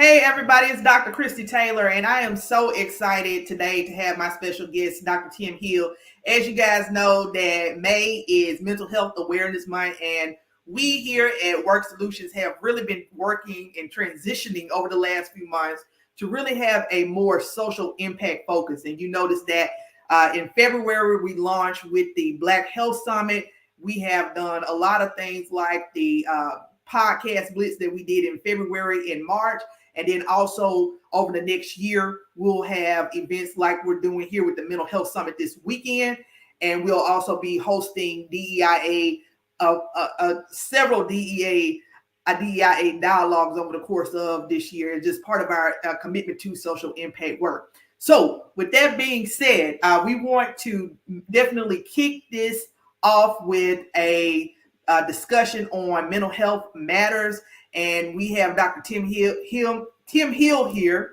Hey everybody, it's Dr. Kristy Taylor, and I am so excited today to have my special guest, Dr. Tim Hill. As you guys know, that May is Mental Health Awareness Month, and we here at Work Solutions have really been working and transitioning over the last few months to really have a more social impact focus. And you notice that in February, we launched with the Black Health Summit. We have done a lot of things like the podcast blitz that we did in February and March. And then also over the next year, we'll have events like we're doing here with the Mental Health Summit this weekend. And we'll also be hosting several DEIA dialogues over the course of this year, just part of our commitment to social impact work. So with that being said, we want to definitely kick this off with a discussion on mental health matters. And we have Dr. Tim Hill here.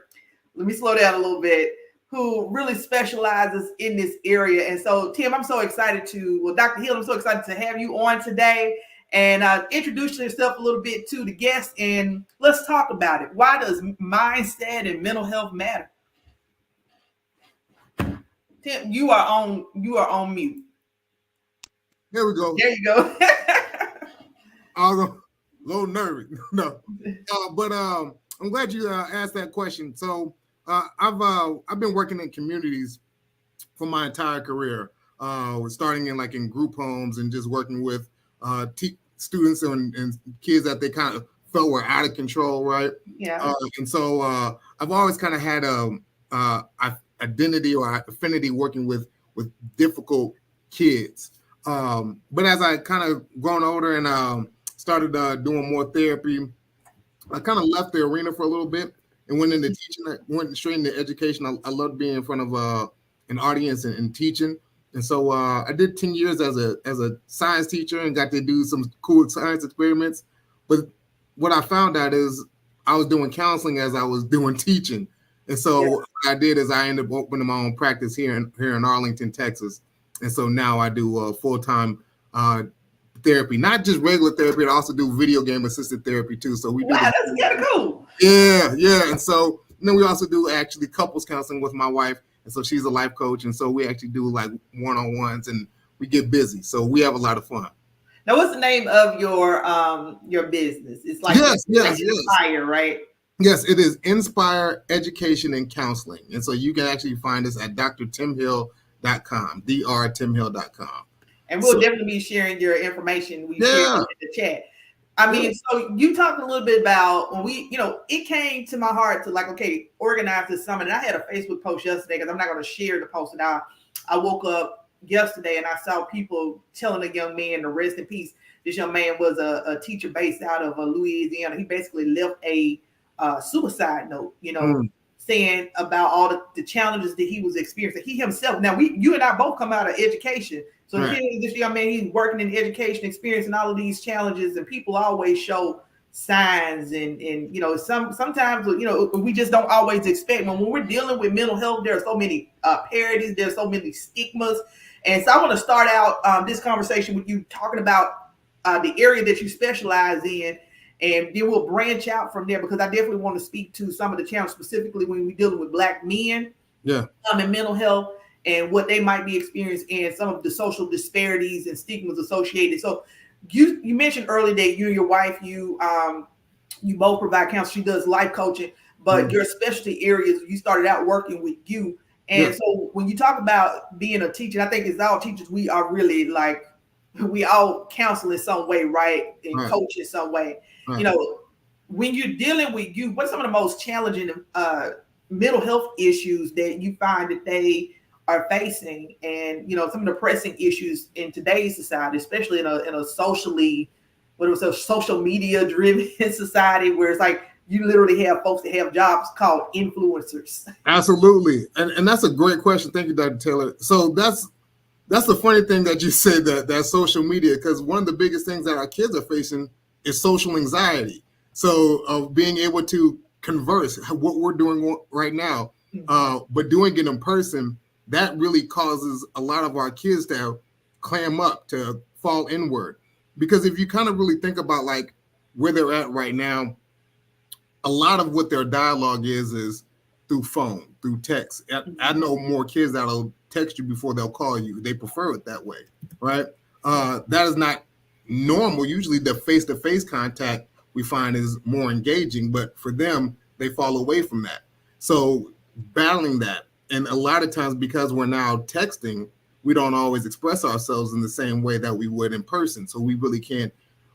Let me slow down a little bit, who really specializes in this area. And so, Tim, Dr. Hill, I'm so excited to have you on today and introduce yourself a little bit to the guests, and let's talk about it. Why does mindset and mental health matter? Tim, you are on mute. There we go. There you go. I was a little nervous. No, but I'm glad you asked that question. So I've been working in communities for my entire career, starting in group homes and just working with students and kids that they kind of felt were out of control, right? Yeah. And so I've always kind of had a identity or affinity working with difficult kids. But as I kind of grown older and started doing more therapy, I kind of left the arena for a little bit and went into teaching. I went straight into education. I loved being in front of an audience and teaching. And so I did 10 years as a science teacher and got to do some cool science experiments. But what I found out is I was doing counseling as I was doing teaching. And so what I did is I ended up opening my own practice here in Arlington, Texas. And so now I do full-time therapy, not just regular therapy. I also do video game assisted therapy too. So we do. Wow, that's kind of cool. Yeah. And so then we also do actually couples counseling with my wife. And so she's a life coach. And so we actually do like one-on-ones and we get busy. So we have a lot of fun. Now, what's the name of your business? It's like Inspyre, right? Yes, it is Inspyre Education and Counseling. And so you can actually find us at drtimhill.com, drtimhill.com. And we'll definitely be sharing your information. We share it in the chat. I mean, so you talked a little bit about when it came to my heart to organize this summit. And I had a Facebook post yesterday because I'm not going to share the post. And I woke up yesterday and I saw people telling a young man to rest in peace. This young man was a teacher based out of Louisiana. He basically left a suicide note, saying about all the challenges that he was experiencing. He himself, now you and I both come out of education. So this young man, he's working in education, experiencing all of these challenges, and people always show signs and sometimes we just don't always expect. When we're dealing with mental health, there are so many parodies, there's so many stigmas. And so I want to start out this conversation with you talking about the area that you specialize in, and then we'll branch out from there, because I definitely want to speak to some of the challenges specifically when we're dealing with Black men in mental health and what they might be experiencing and some of the social disparities and stigmas associated. So you mentioned earlier that you and your wife, you both provide counseling. She does life coaching, but your specialty areas, you started out working with youth. And so when you talk about being a teacher, I think as all teachers, we are really we all counsel in some way, right? And coach in some way. Right. When you're dealing with youth, what are some of the most challenging mental health issues that you find that they are facing, and some of the pressing issues in today's society, especially in a socially, social media driven society, where it's like you literally have folks that have jobs called influencers? Absolutely, and that's a great question. Thank you, Dr. Taylor. So that's the funny thing that you said, that social media, because one of the biggest things that our kids are facing is social anxiety. So of being able to converse, what we're doing right now, but doing it in person, that really causes a lot of our kids to clam up, to fall inward. Because if you kind of really think about where they're at right now, a lot of what their dialogue is through phone, through text. I know more kids that'll text you before they'll call you. They prefer it that way, right? That is not normal. Usually the face-to-face contact we find is more engaging, but for them, they fall away from that. So battling that, and a lot of times because we're now texting, we don't always express ourselves in the same way that we would in person. So we really can't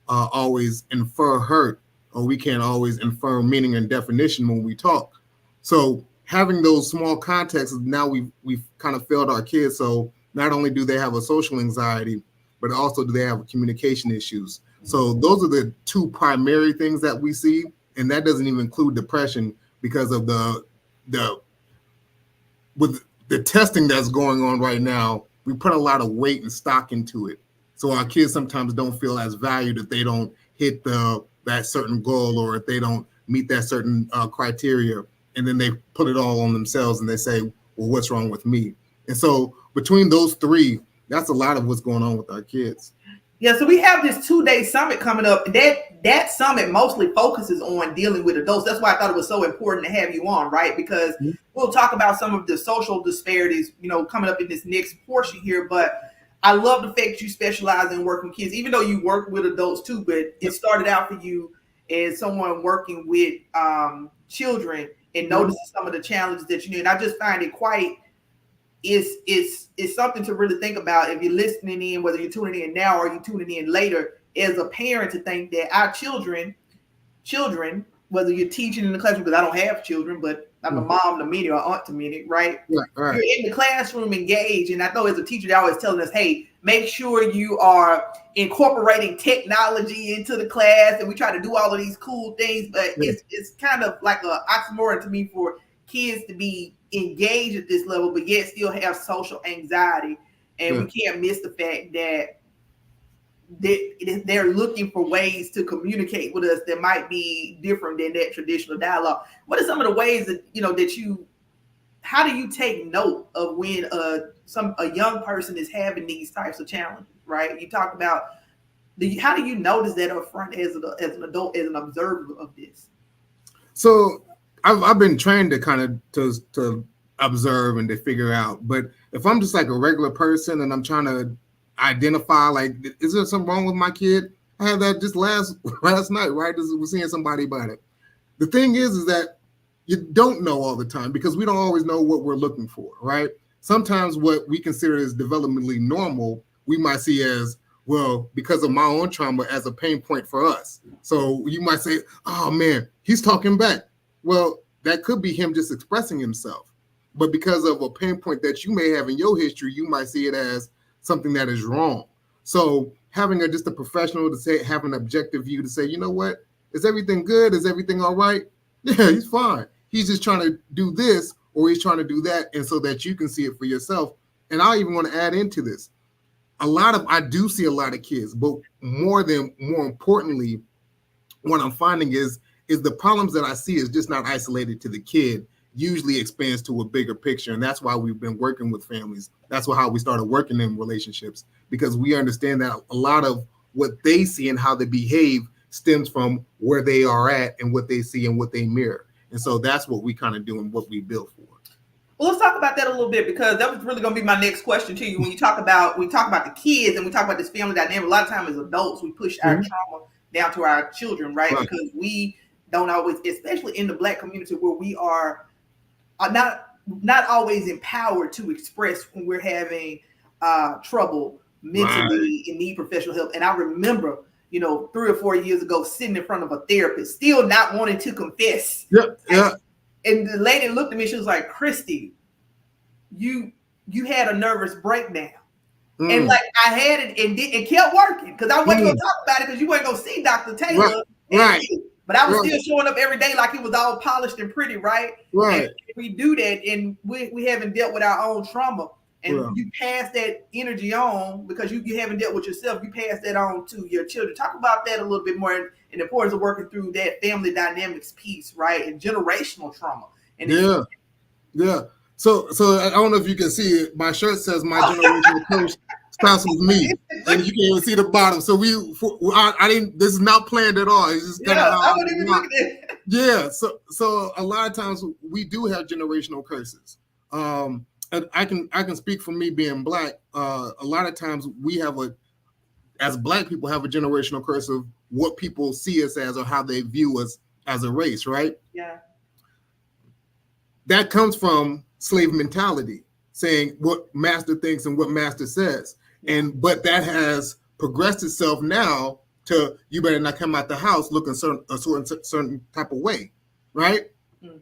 always infer hurt, or we can't always infer meaning and definition when we talk. So having those small contexts, now we've kind of failed our kids. So not only do they have a social anxiety, but also do they have communication issues. So those are the two primary things that we see, and that doesn't even include depression because of with the testing that's going on right now. We put a lot of weight and stock into it. So our kids sometimes don't feel as valued if they don't hit that certain goal, or if they don't meet that certain criteria. And then they put it all on themselves and they say, well, what's wrong with me? And so between those three, that's a lot of what's going on with our kids. Yeah, so we have this 2-day summit coming up. That summit mostly focuses on dealing with adults. That's why I thought it was so important to have you on, right? Because we'll talk about some of the social disparities, coming up in this next portion here. But I love the fact you specialize in working with kids, even though you work with adults too. But it started out for you as someone working with children and noticing some of the challenges that you need. And I just find it quite, it's something to really think about if you're listening in, whether you're tuning in now or you're tuning in later, as a parent, to think that our children, whether you're teaching in the classroom, because I don't have children, but I'm a mom to many or aunt to many, right? Right. You're in the classroom engaged. And I know as a teacher, they're always telling us, hey, make sure you are incorporating technology into the class. And we try to do all of these cool things, but it's kind of like an oxymoron to me for kids to be engaged at this level, but yet still have social anxiety. And we can't miss the fact that they're looking for ways to communicate with us that might be different than that traditional dialogue. What are some of the ways that how do you take note of when a young person is having these types of challenges, right? You talk about how do you notice that up front as an adult, as an observer of this? So I've been trained to kind of to observe and to figure out, but if I'm just like a regular person and I'm trying to identify, like, is there something wrong with my kid? I had that just last night, right? We're seeing somebody about it. The thing is that you don't know all the time, because we don't always know what we're looking for, right? Sometimes what we consider as developmentally normal, we might see as, well, because of my own trauma, as a pain point for us. So you might say, oh man, he's talking back. Well, that could be him just expressing himself. But because of a pain point that you may have in your history, you might see it as something that is wrong. So having just a professional to say, have an objective view to say, you know what, is everything good? Is everything all right? Yeah, he's fine. He's just trying to do this, or he's trying to do that, and so that you can see it for yourself. And I even want to add into this. I do see a lot of kids, but more importantly, what I'm finding is the problems that I see is just not isolated to the kid, usually expands to a bigger picture. And that's why we've been working with families. That's how we started working in relationships, because we understand that a lot of what they see and how they behave stems from where they are at and what they see and what they mirror. And so that's what we kind of do and what we build for. Well, let's talk about that a little bit, because that was really going to be my next question to you. When we talk about the kids and we talk about this family dynamic, a lot of times as adults, we push our trauma down to our children, right? Because we don't always, especially in the Black community, where we are not always empowered to express when we're having trouble mentally and need professional help. And I remember, 3 or 4 years ago, sitting in front of a therapist, still not wanting to confess. And the lady looked at me, she was like, Kristy, you had a nervous breakdown. And like I had it and kept working, because I wasn't going to talk about it, because you weren't going to see Dr. Taylor. Right. But I was still showing up every day like it was all polished and pretty, right? Right. And we do that, and we haven't dealt with our own trauma. And you pass that energy on, because you haven't dealt with yourself. You pass that on to your children. Talk about that a little bit more, and the importance of working through that family dynamics piece, right? And generational trauma. And So I don't know if you can see it. My shirt says my generational coach. starts with me, and you can't even see the bottom. So I didn't. This is not planned at all. It's just kind of how I wouldn't even look at it. Yeah. So a lot of times we do have generational curses. And I can speak for me being Black. A lot of times we have as Black people have a generational curse of what people see us as or how they view us as a race, right? Yeah. That comes from slave mentality, saying what master thinks and what master says. But that has progressed itself now to you better not come out the house looking a certain type of way, right? Mm-hmm.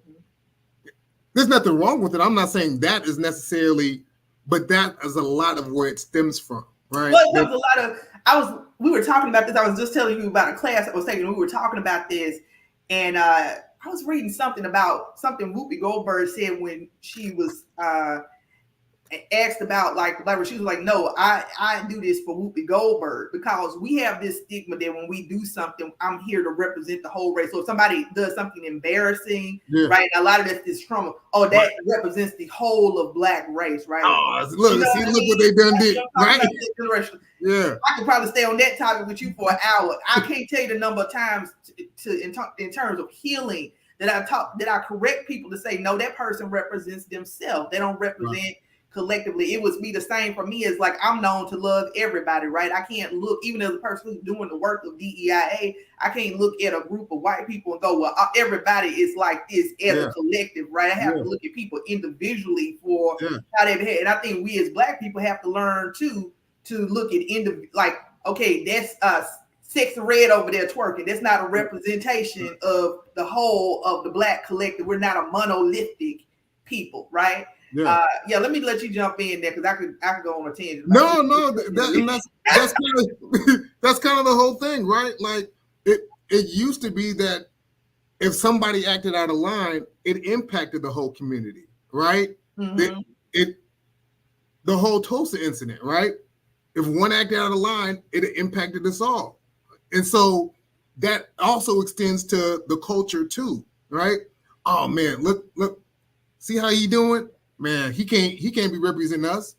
There's nothing wrong with it. I'm not saying that is necessarily, but that is a lot of where it stems from, right? Well, there's a lot of, we were talking about this. I was just telling you about a class I was taking. We were talking about this, and I was reading something about something Whoopi Goldberg said when she was asked about like she was like, no, I do this for Whoopi Goldberg because we have this stigma that when we do something, I'm here to represent the whole race. So if somebody does something embarrassing, right? A lot of this trauma. Oh, that represents the whole of Black race, right? Oh, look, look what they done did, right? Yeah, I could probably stay on that topic with you for an hour. I can't tell you the number of times in terms of healing that I correct people to say, no, that person represents themselves. They don't represent collectively. It would be the same for me as like I'm known to love everybody, right? I can't look, even as a person who's doing the work of DEIA, I can't look at a group of white people and go, well, everybody is like this as a collective, right? I have to look at people individually for how they've had. And I think we as Black people have to learn to look at like, okay, that's Sexy Red over there twerking. That's not a representation of the whole of the Black collective. We're not a monolithic people, right? Let me let you jump in there because I could go on a tangent. That's kind of the whole thing, right? Like it used to be that if somebody acted out of line, it impacted the whole community, right? Mm-hmm. The whole Tulsa incident, right? If one acted out of line, it impacted us all. And so that also extends to the culture too, right? Oh man, look, see how he doing? Man, he can't be representing us,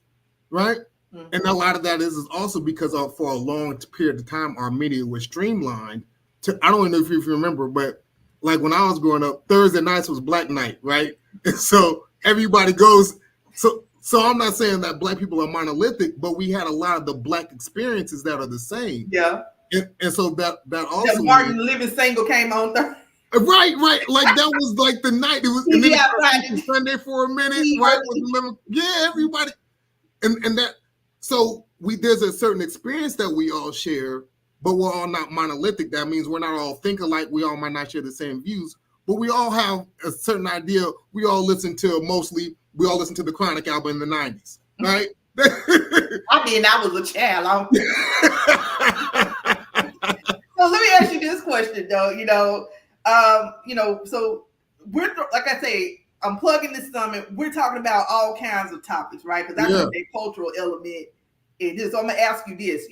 right? Mm-hmm. And a lot of that is also because for a long period of time, our media was streamlined to, I don't even know if you remember, but like when I was growing up, Thursday nights was Black night, right? And so everybody goes, so I'm not saying that Black people are monolithic, but we had a lot of the Black experiences that are the same. Yeah. And so that also Martin Living Single came on Thursday. Right. Like that was like the night. It was and then it Sunday for a minute, right? Everybody, and that. So there's a certain experience that we all share, but we're all not monolithic. That means we're not all think alike. We all might not share the same views, but we all have a certain idea. We all listen to the Chronic album in the '90s, right? I was a child. So let me ask you this question, though. So we're like I say, I'm plugging this summit. We're talking about all kinds of topics, right? Because that's a cultural element in this. So I'm gonna ask you this.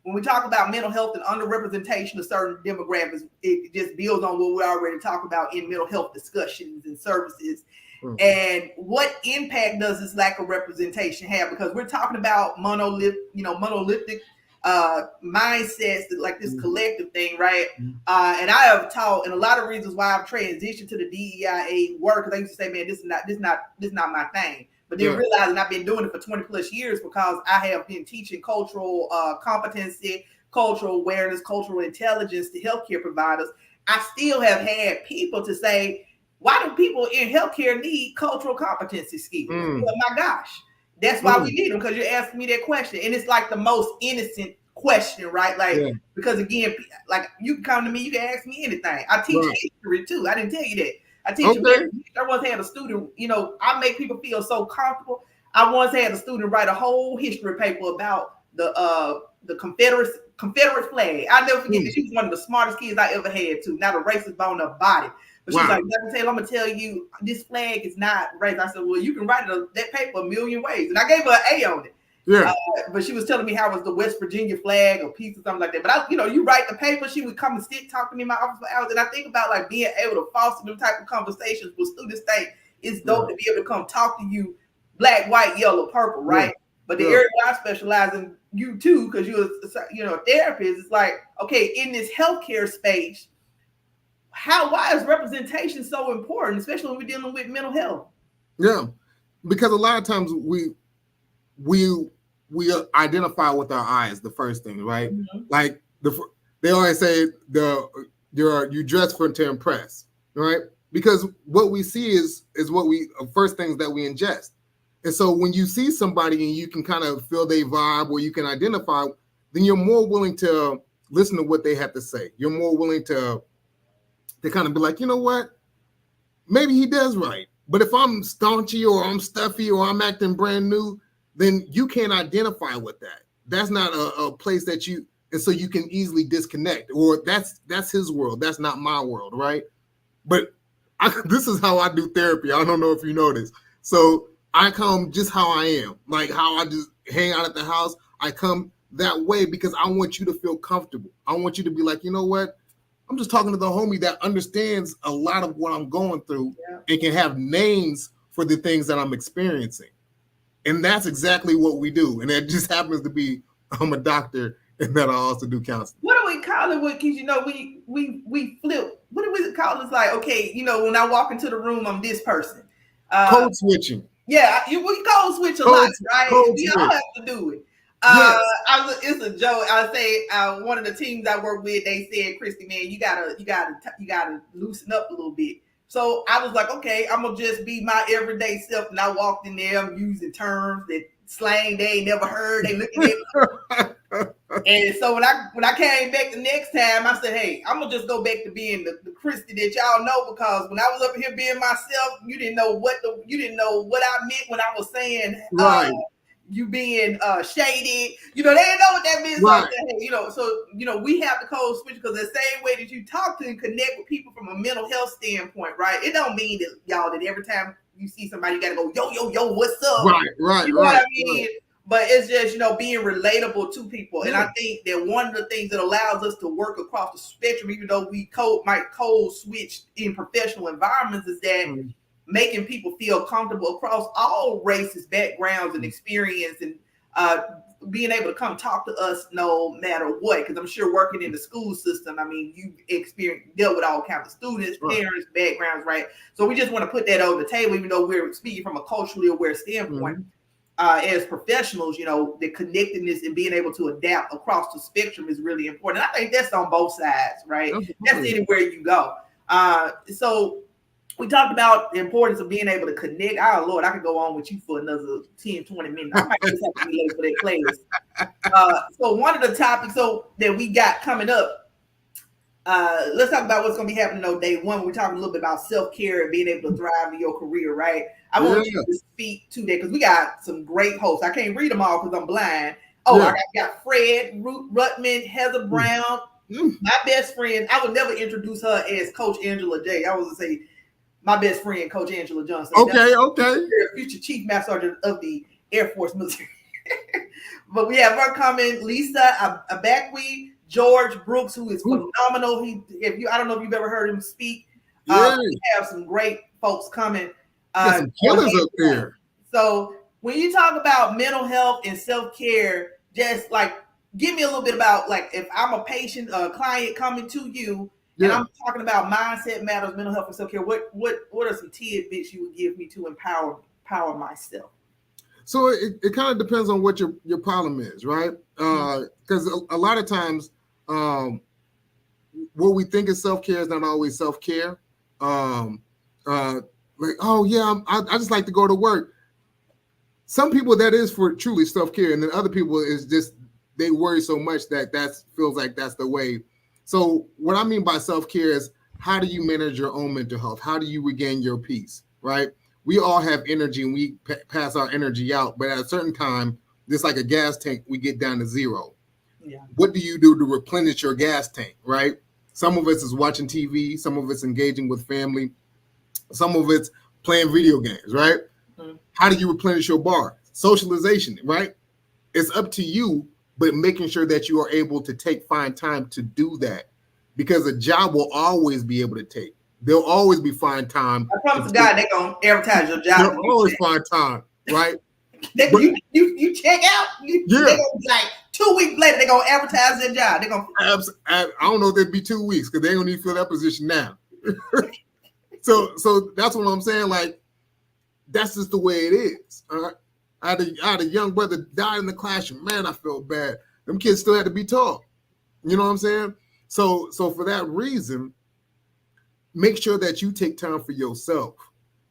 When we talk about mental health and underrepresentation of certain demographics, it just builds on what we already talked about in mental health discussions and services. Mm-hmm. And what impact does this lack of representation have? Because we're talking about monolithic mindsets, like this collective thing, right? And I have taught, and a lot of reasons why I've transitioned to the DEIA work, because I used to say, man, this is not my thing. But then realizing I've been doing it for 20 plus years because I have been teaching cultural competency, cultural awareness, cultural intelligence to healthcare providers. I still have had people to say, why do people in healthcare need cultural competency skills? Well, my gosh. That's why we need them, because you're asking me that question. And it's like the most innocent question, right? Like, because again, like you can come to me, you can ask me anything. I teach history too. I didn't tell you that. I teach history. I once had a student, I make people feel so comfortable. I once had a student write a whole history paper about the Confederate flag. I'll never forget that. She was one of the smartest kids I ever had too. Not a racist bone in her body. But she's like, Dr. Taylor, I'm going to tell you, this flag is not racist. I said, well, you can write that paper a million ways. And I gave her an A on it. Yeah. But she was telling me how it was the West Virginia flag or piece or something like that. But you write the paper, she would come and talk to me in my office for hours. And I think about like being able to foster them type of conversations with students. It's dope to be able to come talk to you, black, white, yellow, purple, right? But the area I specialize in, you too, because you're a therapist. It's like, okay, in this healthcare space, why is representation so important, especially when we're dealing with mental health? Yeah, because a lot of times we identify with our eyes, the first thing, right? Mm-hmm. Like they always say you dress to impress, right? Because what we see is what we first things that we ingest. And so when you see somebody and you can kind of feel their vibe or you can identify, then you're more willing to listen to what they have to say. You're more willing to kind of be like, you know what? Maybe he does right. But if I'm staunchy or I'm stuffy or I'm acting brand new, then you can't identify with that. That's not a place that you, and so you can easily disconnect, or that's his world. That's not my world, right? But this is how I do therapy. I don't know if you know this. So I come just how I am, like how I just hang out at the house. I come that way because I want you to feel comfortable. I want you to be like, you know what? I'm just talking to the homie that understands a lot of what I'm going through and can have names for the things that I'm experiencing. And that's exactly what we do. And it just happens to be I'm a doctor and that I also do counseling. What do we call it? Because, we flip. What do we call it? It's like, okay, when I walk into the room, I'm this person. Code switching. Yeah, we code switch a lot, right? We all have to do it. Yes. It's a joke. I say one of the teams I work with, they said, Kristy, man, you gotta loosen up a little bit. So I was like, okay, I'm gonna just be my everyday self. And I walked in there, I'm using terms that slang they ain't never heard. They looking at me. And so when I came back the next time, I said, hey, I'm gonna just go back to being the Kristy that y'all know, because when I was up here being myself, you didn't know what I meant when I was saying you being shady. They didn't know what that meant. Right. So we have the code switch, because the same way that you talk to and connect with people from a mental health standpoint, right? It don't mean that that every time you see somebody, you gotta go, yo, what's up? Right. You know what I mean? Right. But it's just, being relatable to people. And I think that one of the things that allows us to work across the spectrum, even though we might code switch in professional environments, is that making people feel comfortable across all races, backgrounds, and experience, and being able to come talk to us no matter what. Because I'm sure working in the school system, I mean, you dealt with all kinds of students, parents, backgrounds, right? So we just want to put that on the table, even though we're speaking from a culturally aware standpoint. As professionals, the connectedness and being able to adapt across the spectrum is really important. I think that's on both sides, right? That's anywhere you go. So we talked about the importance of being able to connect. Oh, Lord, I could go on with you for another 10, 20 minutes. I might just have to be late for that class. So one of the topics that we got coming up, let's talk about what's going to be happening on day one. We're talking a little bit about self-care and being able to thrive in your career, right? I want you to speak to that, because we got some great hosts. I can't read them all because I'm blind. I got Fred, Ruth Rutman, Heather Brown, my best friend. I would never introduce her as Coach Angela J. I was going to say my best friend, Coach Angela Johnson. Okay. Future Chief Master Sergeant of the Air Force Military. But we have her coming, Lisa 𝒃𝒒, George Brooks, who is phenomenal. I don't know if you've ever heard him speak. We have some great folks coming. Some killers up there. So when you talk about mental health and self-care, just like give me a little bit about, like, if I'm a patient, a client coming to you, and I'm talking about mindset matters, mental health, and self-care, what are some tidbits you would give me to empower myself? So it kind of depends on what your problem is, right? Because a lot of times what we think is self-care is not always self-care. Like, oh yeah, I just like to go to work. Some people that is for truly self-care, and then other people is just they worry so much that feels like that's the way. So what I mean by self-care is, how do you manage your own mental health? How do you regain your peace, right? We all have energy and we pass our energy out, but at a certain time, just like a gas tank, we get down to zero. Yeah. What do you do to replenish your gas tank, right? Some of us is watching TV, some of us engaging with family, some of it's playing video games, right? Mm-hmm. How do you replenish your bar? Socialization, right? It's up to you, but making sure that you are able to find time to do that, because a job will always be able to take. There'll always be find time. I promise to God, they're going to advertise your job. They'll always find time, right? You check out. They gonna be like 2 weeks later. They gonna advertise their job. They gonna. I don't know if it'd be 2 weeks because they don't need to fill that position now. So that's what I'm saying. Like that's just the way it is. All right. I had a young brother died in the classroom. Man, I felt bad. Them kids still had to be taught. You know what I'm saying? So for that reason, make sure that you take time for yourself.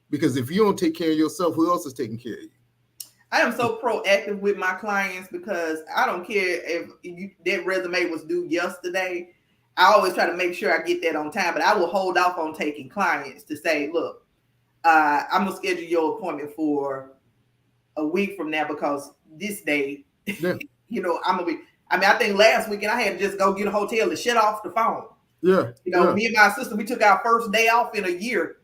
Because if you don't take care of yourself, who else is taking care of you? I am so proactive with my clients because I don't care if that resume was due yesterday. I always try to make sure I get that on time, but I will hold off on taking clients to say, look, I'm going to schedule your appointment for a week from now because this day, I'm going to be, I think last weekend I had to just go get a hotel to shut off the phone. Yeah. Me and my sister, we took our first day off in a year.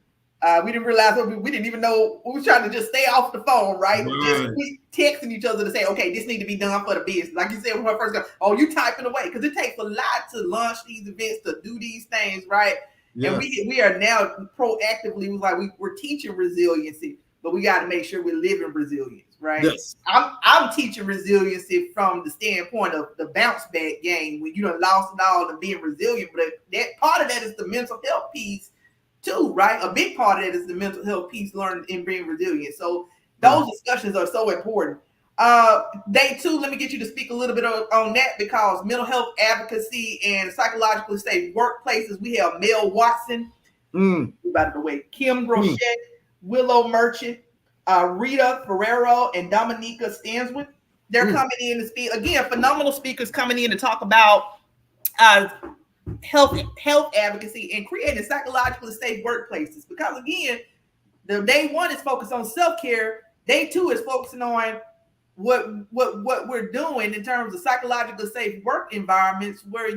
We didn't realize we didn't even know we were trying to just stay off the phone, right? Just texting each other to say, okay, this need to be done for the business. Like you said when I first got, you typing away because it takes a lot to launch these events, to do these things, right? Yeah. And we are now proactively we're teaching resiliency, but we got to make sure we're living resilience, right? Yes. I'm teaching resiliency from the standpoint of the bounce back game when you done lost it all and being resilient, but that part of that is the mental health piece too, right? A big part of that is the mental health piece learned in being resilient. So those discussions are so important. Day 2, let me get you to speak a little bit on that because mental health advocacy and psychologically safe workplaces. We have Mel Watson, by the way, Kim Brochette, Willow Merchant, Rita Ferrero, and Dominica Stansworth. They're coming in to speak. Again, phenomenal speakers coming in to talk about health advocacy and creating psychologically safe workplaces. Because again, the day 1 is focused on self-care. Day 2 is focusing on what we're doing in terms of psychologically safe work environments where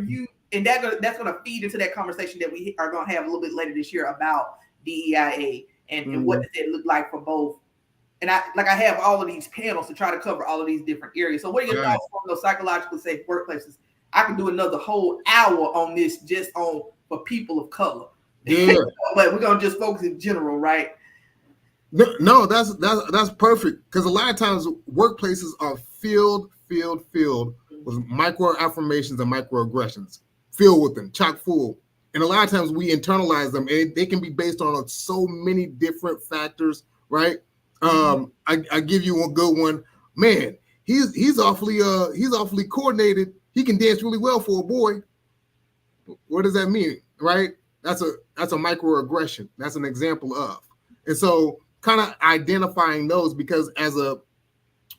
that's going to feed into that conversation that we are going to have a little bit later this year about DEIA and what does it look like for both. And I have all of these panels to try to cover all of these different areas. So what are your thoughts on those psychologically safe workplaces? I can do another whole hour on this just for people of color. Yeah. But we're gonna just focus in general, right? No, that's perfect. Because a lot of times workplaces are filled with micro affirmations and microaggressions. Filled with them, chock full. And a lot of times we internalize them, and they can be based on so many different factors, right? I give you a good one. Man, he's awfully coordinated. He can dance really well for a boy. What does that mean, right? That's a microaggression. That's an example of. And so kind of identifying those because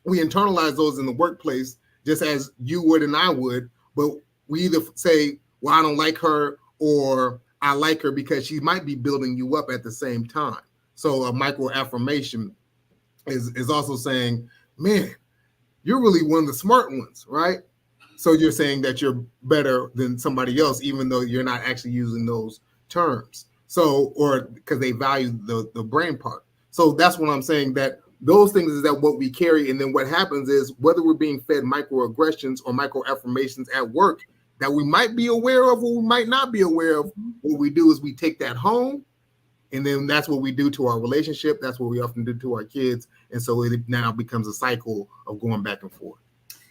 we internalize those in the workplace just as you would and I would, but we either say, well, I don't like her or I like her because she might be building you up at the same time. So a micro affirmation is also saying, man, you're really one of the smart ones, right? So you're saying that you're better than somebody else, even though you're not actually using those terms. So, or because they value the brain part. So that's what I'm saying, that those things is that what we carry. And then what happens is whether we're being fed microaggressions or micro affirmations at work that we might be aware of or we might not be aware of, what we do is we take that home. And then that's what we do to our relationship. That's what we often do to our kids. And so it now becomes a cycle of going back and forth.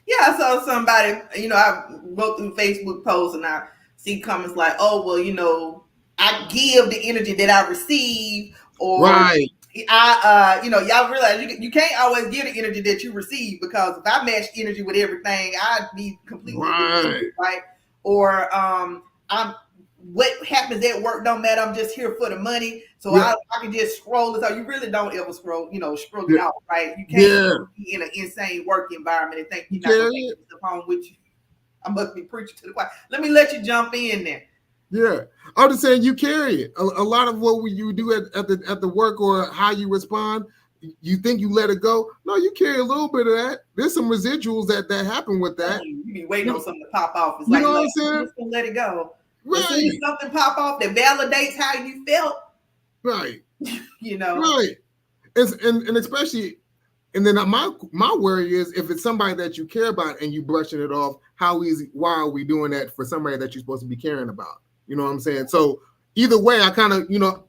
Yeah, I saw somebody, I wrote through Facebook posts and I see comments like, oh, well, I give the energy that I receive, or right. Y'all realize you can't always give the energy that you receive, because if I match energy with everything, I'd be completely right? Or what happens at work don't matter. I'm just here for the money, so I can just scroll it. So you really don't ever scroll it out, right? You can't be in an insane work environment and think you're not going to take this home with you. I must be preaching to the choir. Let me let you jump in there. Yeah, I'm just saying you carry it. A lot of what you do at the work or how you respond, you think you let it go. No, you carry a little bit of that. There's some residuals that happen with that. You be waiting on something to pop off. It's you know what I'm saying? Just let it go. Right. As soon as something pop off that validates how you felt, right? Right. And especially, and then my worry is if it's somebody that you care about and you brushing it off, why are we doing that for somebody that you're supposed to be caring about? You know what I'm saying? So either way, I kind of,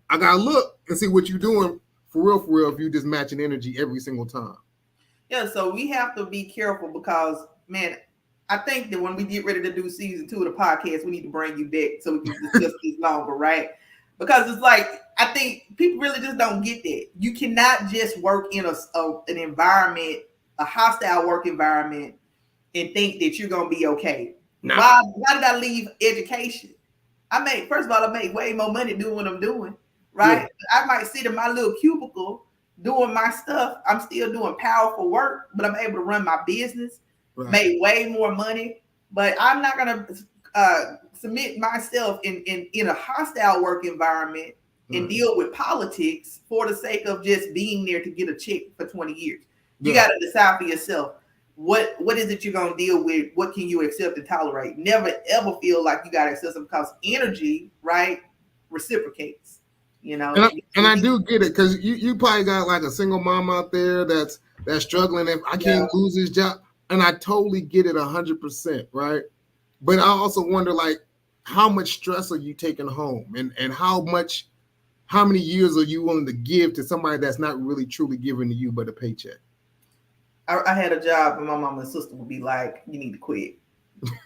I gotta look and see what you're doing for real. If you just matching energy every single time. Yeah, so we have to be careful because, man, I think that when we get ready to do season 2 of the podcast, we need to bring you back so we can discuss this longer, right? Because it's like, I think people really just don't get that. You cannot just work in an environment, a hostile work environment, and think that you're going to be okay. Nah. Why did I leave education? First of all, I make way more money doing what I'm doing, right? Yeah. I might sit in my little cubicle doing my stuff. I'm still doing powerful work, but I'm able to run my business, make way more money. But I'm not going to submit myself in a hostile work environment and deal with politics for the sake of just being there to get a check for 20 years. You got to decide for yourself. What is it you're going to deal with? What can you accept and tolerate? Never ever feel like you got to accept them, because energy, right, reciprocates. You know, and I do get it, because you probably got like a single mom out there that's struggling. If I can't lose this job, and I totally get it 100%, right? But I also wonder, like, how much stress are you taking home, and how many years are you willing to give to somebody that's not really truly giving to you but a paycheck? I had a job, and my mom and sister would be like, "You need to quit."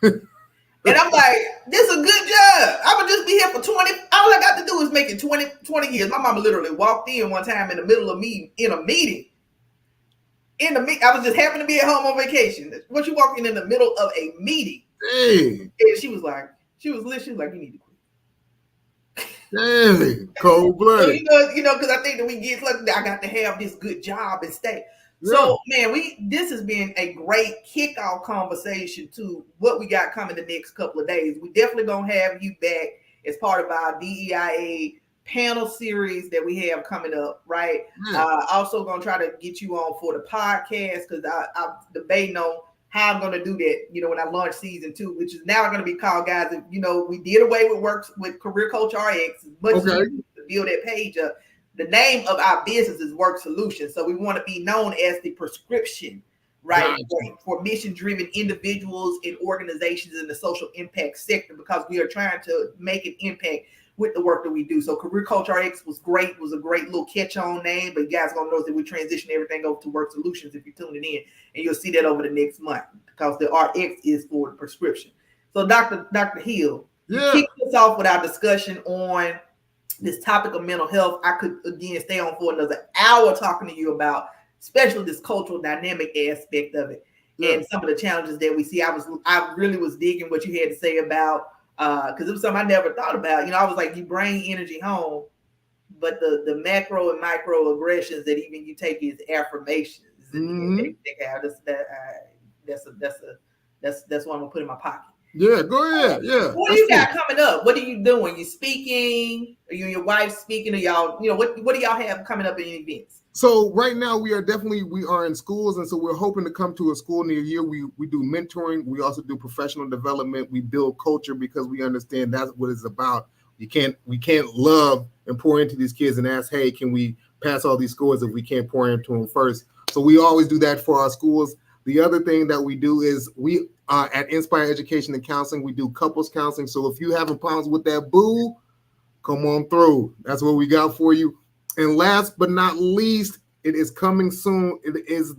And I'm like, "This is a good job. I would just be here for 20. All I got to do is make it 20 years." My mama literally walked in one time in the middle of me in a meeting. I was just happened to be at home on vacation. When she walked in the middle of a meeting, and she was like, "You need to quit." Dang, cold blooded. So, because I think that we get lucky that I got to have this good job and stay. So, man, this has been a great kickoff conversation to what we got coming the next couple of days. We definitely going to have you back as part of our DEIA panel series that we have coming up, right? Also going to try to get you on for the podcast, because I'm debating on how I'm going to do that, when I launch season 2, which is now going to be called, guys, we did away with Career Coach RX, as much as we build that page up. The name of our business is WORk Solutions. So we want to be known as the prescription, right, for mission-driven individuals and organizations in the social impact sector, because we are trying to make an impact with the work that we do. So Career Coach RX was a great little catch-on name, but you guys are going to notice that we transition everything over to WORk Solutions if you're tuning in, and you'll see that over the next month, because the RX is for the prescription. So Dr. Hill, kick us off with our discussion on this topic of mental health. I could, again, stay on for another hour talking to you about, especially this cultural dynamic aspect of it, and some of the challenges that we see. I really was digging what you had to say about, because it was something I never thought about. I was like, you bring energy home, but the macro and micro aggressions that even you take as affirmations, that's what I'm gonna put in my pocket. Yeah, go ahead. Yeah. What do you got coming up? What are you doing? You speaking? Are you and your wife speaking? Or y'all, what do y'all have coming up in events? So right now we are in schools, and so we're hoping to come to a school near you. We do mentoring. We also do professional development. We build culture, because we understand that's what it's about. We can't love and pour into these kids and ask, hey, can we pass all these scores if we can't pour into them first? So we always do that for our schools. The other thing that we do is we at Inspyre Education and Counseling, we do couples counseling. So if you having problems with that boo, come on through. That's what we got for you. And last but not least, it is coming soon. It is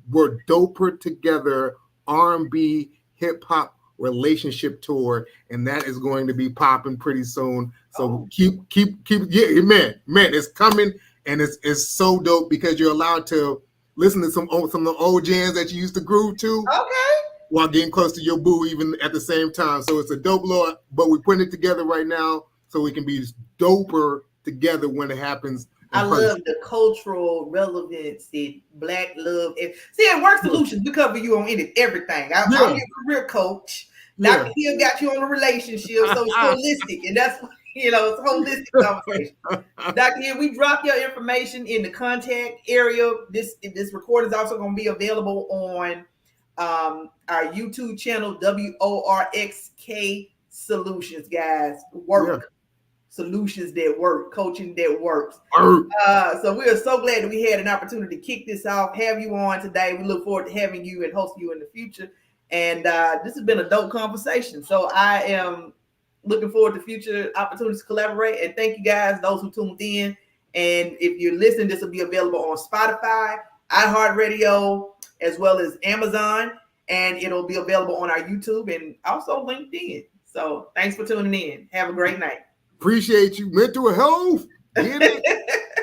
we're Doper Together R&B hip hop relationship tour, and that is going to be popping pretty soon. So keep man, it's coming, and it's so dope, because you're allowed to listen to some of the old jams that you used to groove to. While getting close to your boo even at the same time. So it's a dope load, but we're putting it together right now so we can be doper together when it happens. I love the cultural relevance that Black love. See, at WORk Solutions, we cover you on everything. I'm your career coach. Dr. Hill got you on a relationship, so it's holistic, and that's it's a holistic conversation. Dr. Hill, we drop your information in the contact area. This recording is also going to be available on our YouTube channel, WORxK Solutions, guys. Work solutions that work, coaching that works. So we are so glad that we had an opportunity to kick this off, have you on today. We look forward to having you and hosting you in the future. And this has been a dope conversation. So I am looking forward to future opportunities to collaborate. And thank you guys, those who tuned in. And if you're listening, this will be available on Spotify, iHeartRadio, as well as Amazon, and it'll be available on our YouTube and also LinkedIn. So thanks for tuning in. Have a great night. Appreciate you. Mental health. Get it?